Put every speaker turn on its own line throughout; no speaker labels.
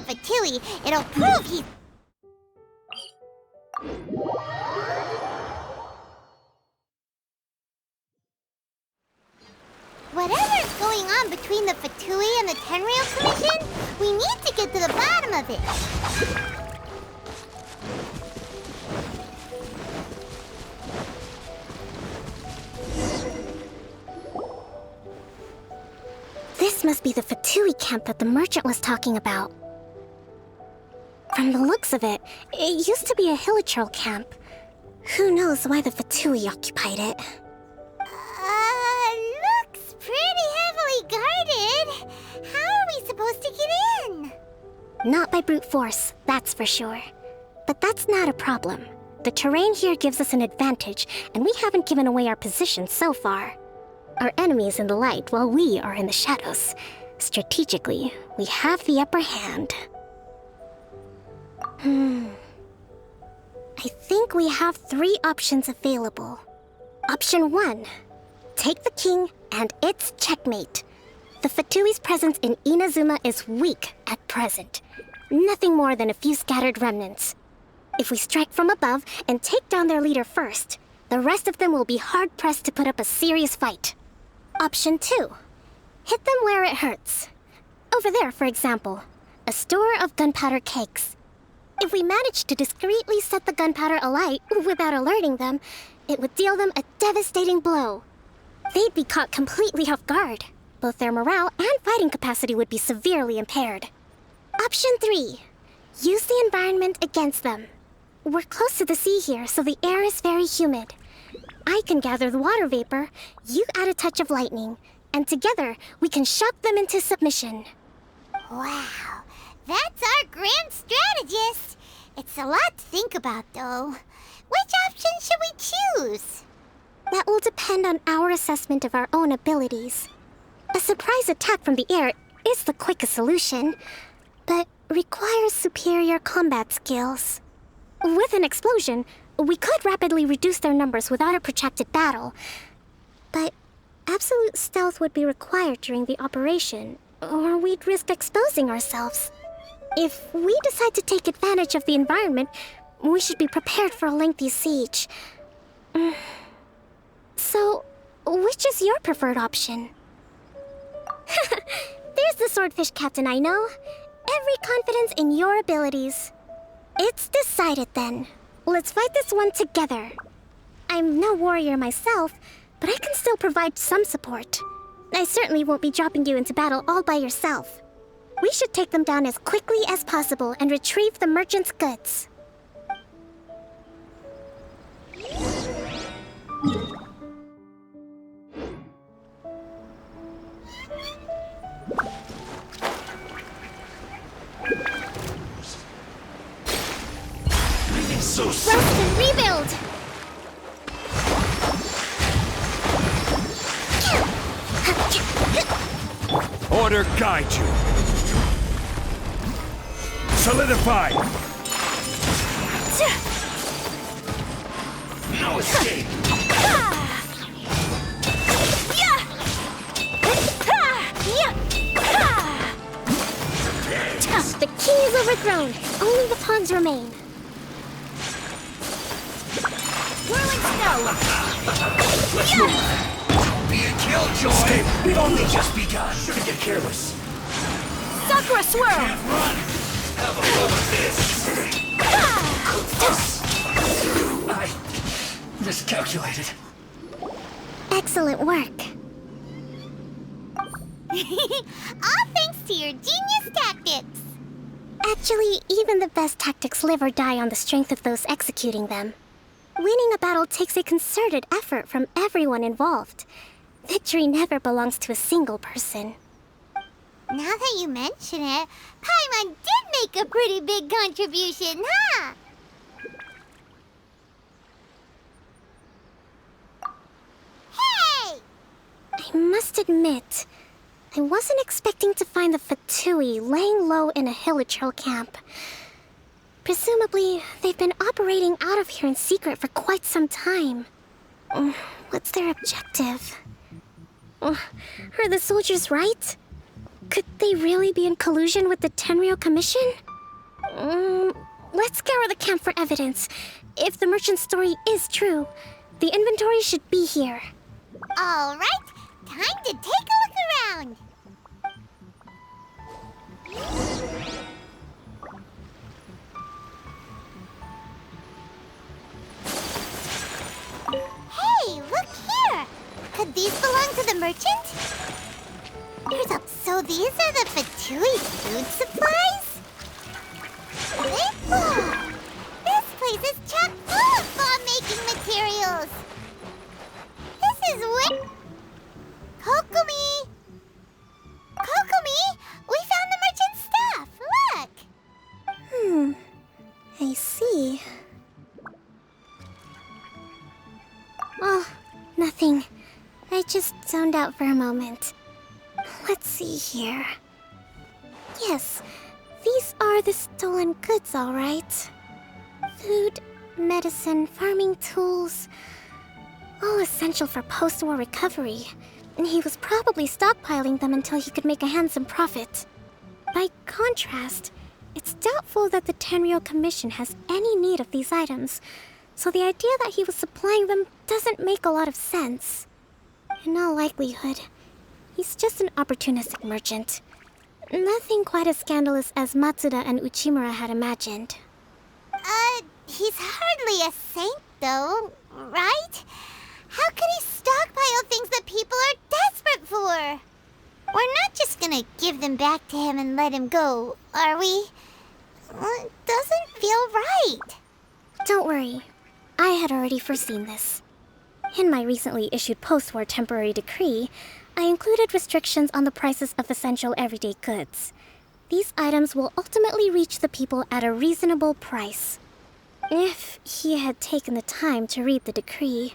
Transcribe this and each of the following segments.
Fatui, it'll prove he's... Whatever's going on between the Fatui and the Tenryou Commission, we need to get to the bottom of it.
This must be the Fatui camp that the merchant was talking about. From the looks of it, it used to be a Hilichurl camp. Who knows why the Fatui occupied it?
Looks pretty heavily guarded. How are we supposed to get in?
Not by brute force, that's for sure. But that's not a problem. The terrain here gives us an advantage, and we haven't given away our position so far. Our enemy is in the light while we are in the shadows. Strategically, we have the upper hand. I think we have 3 options available. Option 1. Take the king, and it's checkmate. The Fatui's presence in Inazuma is weak at present. Nothing more than a few scattered remnants. If we strike from above and take down their leader first, the rest of them will be hard-pressed to put up a serious fight. Option 2. Hit them where it hurts. Over there, for example, a store of gunpowder cakes. If we manage to discreetly set the gunpowder alight without alerting them, it would deal them a devastating blow. They'd be caught completely off guard. Both their morale and fighting capacity would be severely impaired. Option 3. Use the environment against them. We're close to the sea here, so the air is very humid. I can gather the water vapor, you add a touch of lightning, and together we can shock them into submission.
Wow, that's our grand strategist. It's a lot to think about, though. Which option should we choose?
That will depend on our assessment of our own abilities. A surprise attack from the air is the quickest solution, but requires superior combat skills. With an explosion, we could rapidly reduce their numbers without a protracted battle, but absolute stealth would be required during the operation, or we'd risk exposing ourselves. If we decide to take advantage of the environment, we should be prepared for a lengthy siege. So, which is your preferred option? There's the swordfish captain I know. Every confidence in your abilities. It's decided then. Let's fight this one together. I'm no warrior myself, but I can still provide some support. I certainly won't be dropping you into battle all by yourself. We should take them down as quickly as possible and retrieve the merchant's goods.
So
Roast and rebuild!
Order guide you. Solidify. No escape.
The king is overthrown. Only the pawns remain.
Whirling snow!
Let's move. Don't be a killjoy. Escape. We've only just begun. Shouldn't get careless.
Sakura swirl!
Can't run. Have a go with this. I miscalculated.
Excellent work.
All thanks to your genius tactics!
Actually, even the best tactics live or die on the strength of those executing them. Winning a battle takes a concerted effort from everyone involved. Victory never belongs to a single person.
Now that you mention it, Paimon did make a pretty big contribution, huh? Hey!
I must admit, I wasn't expecting to find the Fatui laying low in a Hilichurl camp. Presumably, they've been operating out of here in secret for quite some time. What's their objective? Are the soldiers right? Could they really be in collusion with the Tenryou Commission? Let's scour the camp for evidence. If the merchant's story is true, the inventory should be here.
All right, time to take a look around. Hey, look here! Could these belong to the merchant? So these are the Fatui food supplies? This place is chock full of bomb-making materials! This is where... Kokomi! Kokomi! We found the merchant's stuff! Look!
I see. Oh, nothing. I just zoned out for a moment. Let's see here. Yes, these are the stolen goods, all right. Food, medicine, farming tools. All essential for post-war recovery. And he was probably stockpiling them until he could make a handsome profit. By contrast, it's doubtful that the Tenryou Commission has any need of these items, so the idea that he was supplying them doesn't make a lot of sense. In all likelihood, he's just an opportunistic merchant. Nothing quite as scandalous as Matsuda and Uchimura had imagined.
He's hardly a saint, though, right? How could he stockpile things that people are desperate for? We're not just gonna give them back to him and let him go, are we? It doesn't feel right.
Don't worry. I had already foreseen this. In my recently issued post-war temporary decree, I included restrictions on the prices of essential everyday goods. These items will ultimately reach the people at a reasonable price. If he had taken the time to read the decree,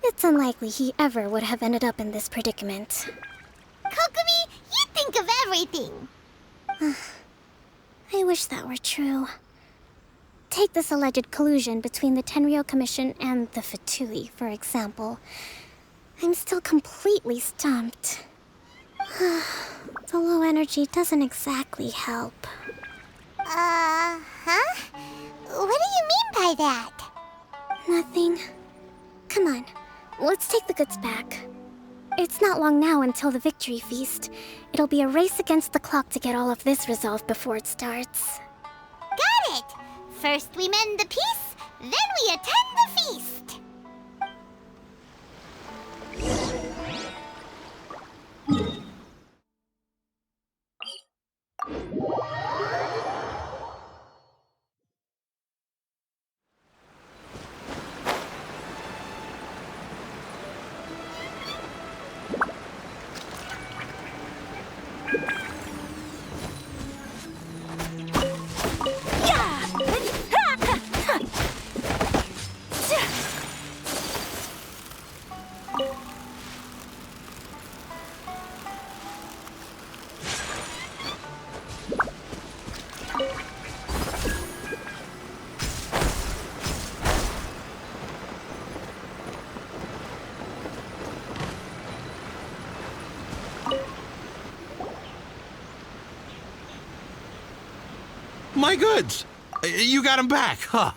it's unlikely he ever would have ended up in this predicament.
Kokomi, you think of everything!
I wish that were true. Take this alleged collusion between the Tenryou Commission and the Fatui, for example. I'm still completely stumped. The low energy doesn't exactly help.
What do you mean by that?
Nothing. Come on, let's take the goods back. It's not long now until the victory feast. It'll be a race against the clock to get all of this resolved before it starts.
Got it! First we mend the peace, then we attend the feast!
My goods! You got them back, huh?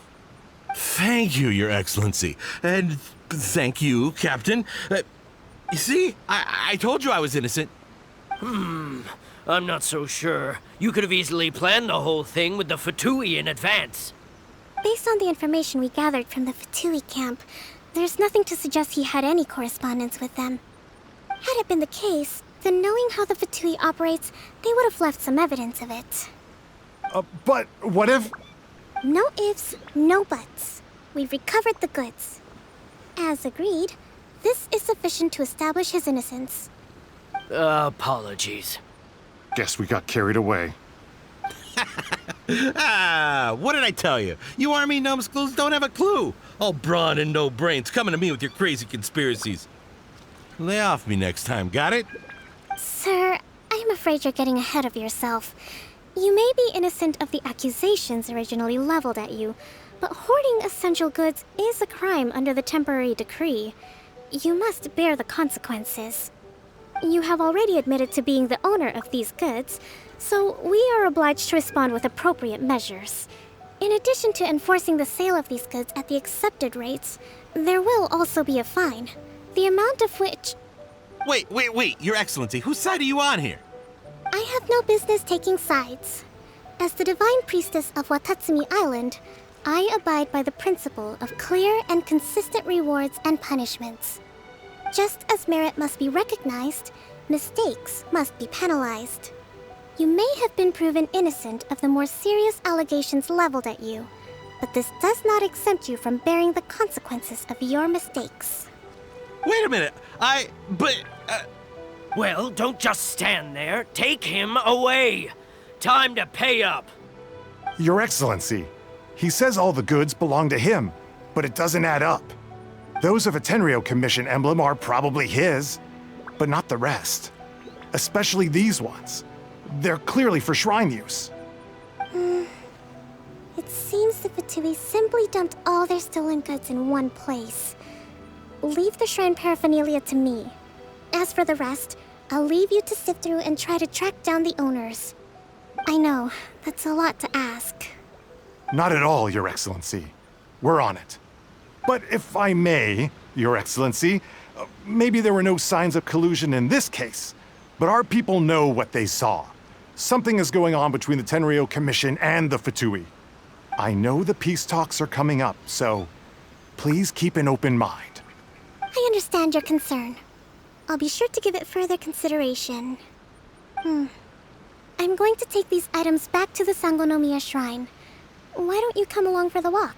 Thank you, Your Excellency. And thank you, Captain. You see, I told you I was innocent.
I'm not so sure. You could have easily planned the whole thing with the Fatui in advance.
Based on the information we gathered from the Fatui camp, there's nothing to suggest he had any correspondence with them. Had it been the case, then knowing how the Fatui operates, they would have left some evidence of it.
But what if...
No ifs, no buts. We've recovered the goods. As agreed, this is sufficient to establish his innocence.
Apologies.
Guess we got carried away.
What did I tell you? You army numbskulls don't have a clue. All brawn and no brains coming to me with your crazy conspiracies. Lay off me next time, got it?
Sir, I'm afraid you're getting ahead of yourself. You may be innocent of the accusations originally leveled at you, but hoarding essential goods is a crime under the temporary decree. You must bear the consequences. You have already admitted to being the owner of these goods, so we are obliged to respond with appropriate measures. In addition to enforcing the sale of these goods at the accepted rates, there will also be a fine, the amount of which...
Wait, Your Excellency, whose side are you on here?
I have no business taking sides. As the Divine Priestess of Watatsumi Island, I abide by the principle of clear and consistent rewards and punishments. Just as merit must be recognized, mistakes must be penalized. You may have been proven innocent of the more serious allegations leveled at you, but this does not exempt you from bearing the consequences of your mistakes.
Wait a minute,
Well, don't just stand there. Take him away. Time to pay up.
Your Excellency, he says all the goods belong to him, but it doesn't add up. Those of a Tenryou Commission emblem are probably his, but not the rest. Especially these ones. They're clearly for shrine use.
It seems the Fatui simply dumped all their stolen goods in one place. Leave the shrine paraphernalia to me. As for the rest, I'll leave you to sift through and try to track down the owners. I know, that's a lot to ask.
Not at all, Your Excellency. We're on it. But if I may, Your Excellency, maybe there were no signs of collusion in this case, but our people know what they saw. Something is going on between the Tenryou Commission and the Fatui. I know the peace talks are coming up, so please keep an open mind.
I understand your concern. I'll be sure to give it further consideration. I'm going to take these items back to the Sangonomiya shrine. Why don't you come along for the walk?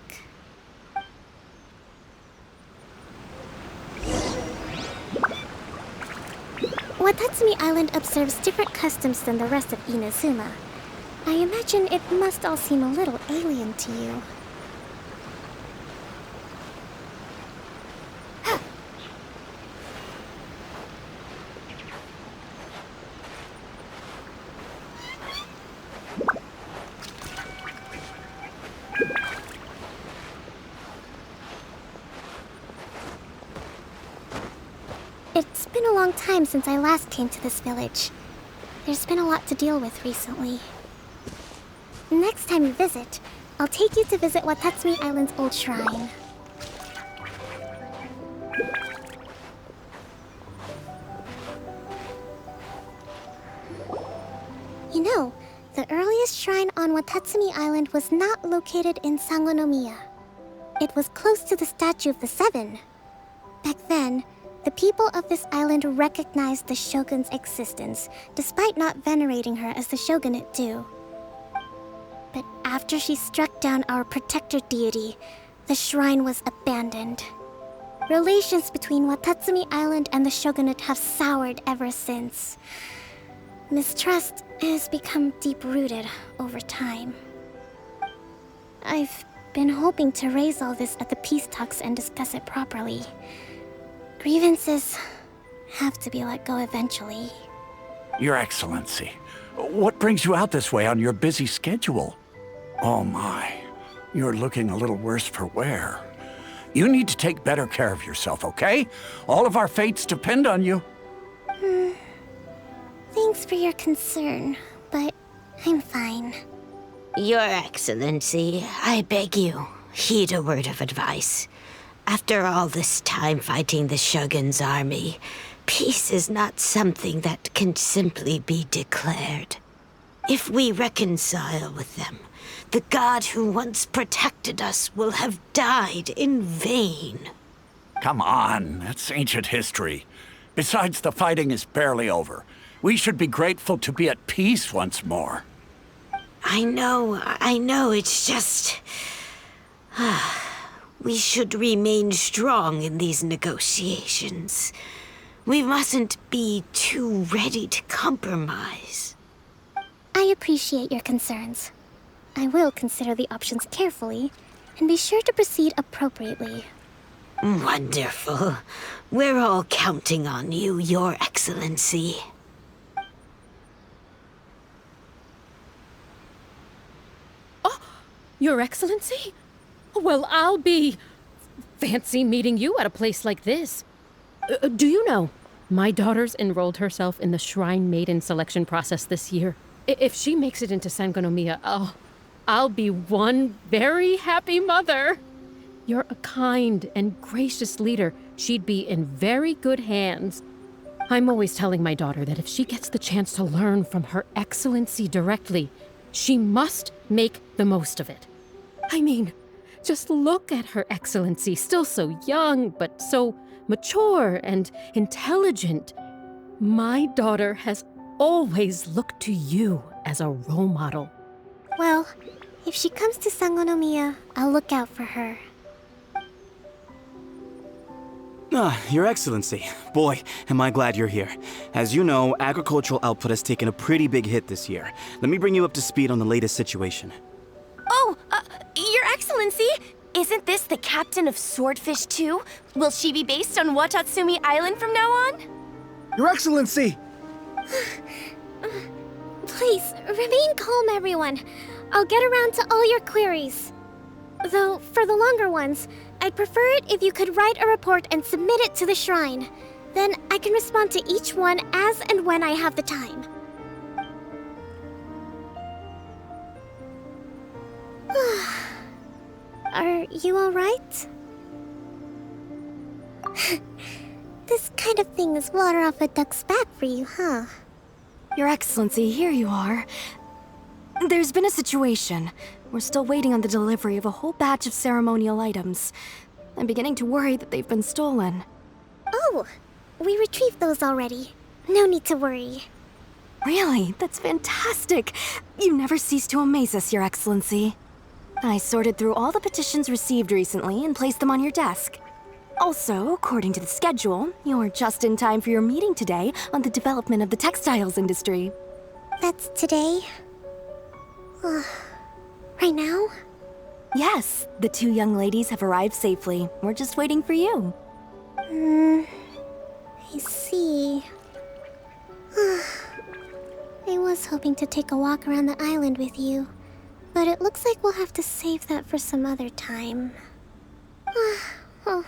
Watatsumi Island observes different customs than the rest of Inazuma. I imagine it must all seem a little alien to you. It's been a long time since I last came to this village. There's been a lot to deal with recently. Next time you visit, I'll take you to visit Watatsumi Island's old shrine. You know, the earliest shrine on Watatsumi Island was not located in Sangonomiya. It was close to the Statue of the Seven. Back then, the people of this island recognized the shogun's existence, despite not venerating her as the shogunate do. But after she struck down our protector deity, the shrine was abandoned. Relations between Watatsumi Island and the shogunate have soured ever since. Mistrust has become deep-rooted over time. I've been hoping to raise all this at the peace talks and discuss it properly. Grievances have to be let go eventually.
Your Excellency, what brings you out this way on your busy schedule? Oh my, you're looking a little worse for wear. You need to take better care of yourself, okay? All of our fates depend on you.
Thanks for your concern, but I'm fine.
Your Excellency, I beg you, heed a word of advice. After all this time fighting the Shogun's army, peace is not something that can simply be declared. If we reconcile with them, the god who once protected us will have died in vain.
Come on, that's ancient history. Besides, the fighting is barely over. We should be grateful to be at peace once more.
I know, it's just... We should remain strong in these negotiations. We mustn't be too ready to compromise.
I appreciate your concerns. I will consider the options carefully, and be sure to proceed appropriately.
Wonderful. We're all counting on you, Your Excellency.
Your Excellency? Well, I'll be... fancy meeting you at a place like this. Do you know, My daughter's enrolled herself in the Shrine Maiden selection process this year. If she makes it into Sangonomiya, I'll be one very happy mother. You're a kind and gracious leader. She'd be in very good hands. I'm always telling my daughter that if she gets the chance to learn from Her Excellency directly, she must make the most of it. I mean, just look at Her Excellency, still so young, but so mature and intelligent. My daughter has always looked to you as a role model.
Well, if she comes to Sangonomiya, I'll look out for her.
Your Excellency. Boy, am I glad you're here. As you know, agricultural output has taken a pretty big hit this year. Let me bring you up to speed on the latest situation.
Oh, Your Excellency! Isn't this the captain of Swordfish 2? Will she be based on Watatsumi Island from now on?
Your Excellency!
Please, remain calm, everyone. I'll get around to all your queries. Though, for the longer ones, I'd prefer it if you could write a report and submit it to the shrine. Then I can respond to each one as and when I have the time. Are you alright? This kind of thing is water off a duck's back for you, huh?
Your Excellency, here you are. There's been a situation. We're still waiting on the delivery of a whole batch of ceremonial items. I'm beginning to worry that they've been stolen.
Oh, we retrieved those already. No need to worry.
Really? That's fantastic. You never cease to amaze us, Your Excellency. I sorted through all the petitions received recently and placed them on your desk. Also, according to the schedule, you're just in time for your meeting today on the development of the textiles industry.
That's today? Right now?
Yes, the two young ladies have arrived safely. We're just waiting for you.
I see. I was hoping to take a walk around the island with you, but it looks like we'll have to save that for some other time. Well,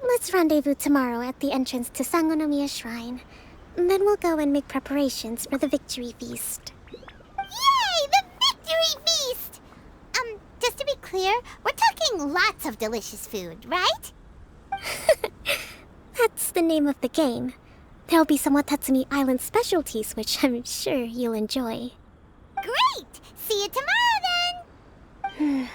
let's rendezvous tomorrow at the entrance to Sangonomiya Shrine. Then we'll go and make preparations for the victory feast.
Yay! The victory feast! Just to be clear, we're talking lots of delicious food, right?
That's the name of the game. There'll be some Watatsumi Island specialties, which I'm sure you'll enjoy.
Great! See you tomorrow then!